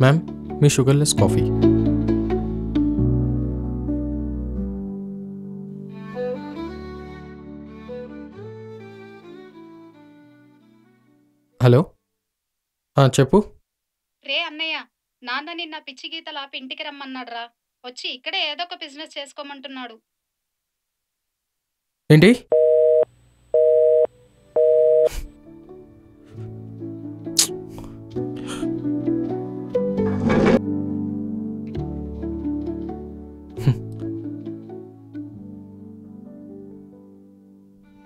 Ma'am, మీ sugarless coffee. Hello, చెప్పు. రే అన్నయ్య, నాన్న నిన్న పిచ్చి గీతలు ఆపి ఇంటికి రమ్మన్నాడురా. వచ్చి ఇక్కడే ఏదో ఒక బిజినెస్ చేసుకోమంటున్నాడు. ఏంటి?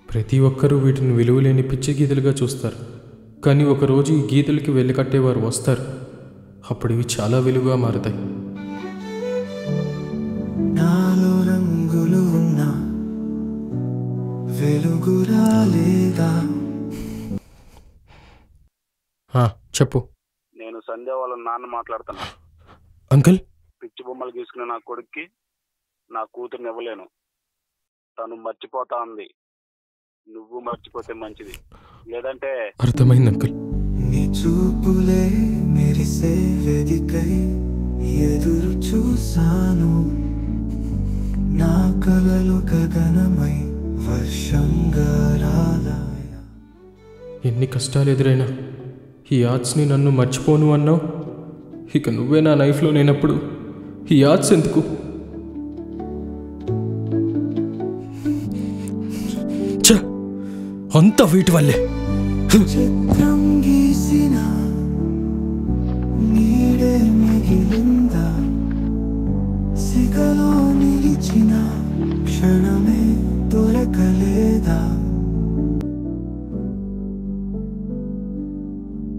ప్రతి ఒక్కరూ వీటిని విలువలేని పిచ్చి గీతలుగా చూస్తారు. కానీ ఒకరోజు ఈ గీతలకి వెళ్ళి కట్టేవారు వస్తారు. అప్పుడు ఇవి చాలా విలువగా మారుతాయి. నాలో రంగులు ఉన్నా వెలుగురా లేదా? చెప్పు. నేను సంధ్య వాళ్ళ నాన్న మాట్లాడుతున్నా. అంకుల్, పిచ్చి బొమ్మలు గీసుకునే నా కొడుక్కి నా కూతుర్ని ఇవ్వలేను. తను మర్చిపోతా ఉంది. నువ్వు మర్చిపోతే మంచిది, లేదంటే. అర్థమైంది అంకుల్. నీ చూపులే మెరిసే వేదికై ఎదురు చూసాను. నా కలలు గగనమై వర్షంగా రాలాయా. ఎన్ని కష్టాలు ఎదురైనా ఈ ఆర్ట్స్ని నన్ను మర్చిపోను అన్నావు. ఇక నువ్వే నా లైఫ్లో లేనప్పుడు ఈ ఆర్ట్స్ ఎందుకు? అంతా వీటి వల్లే. చిత్రం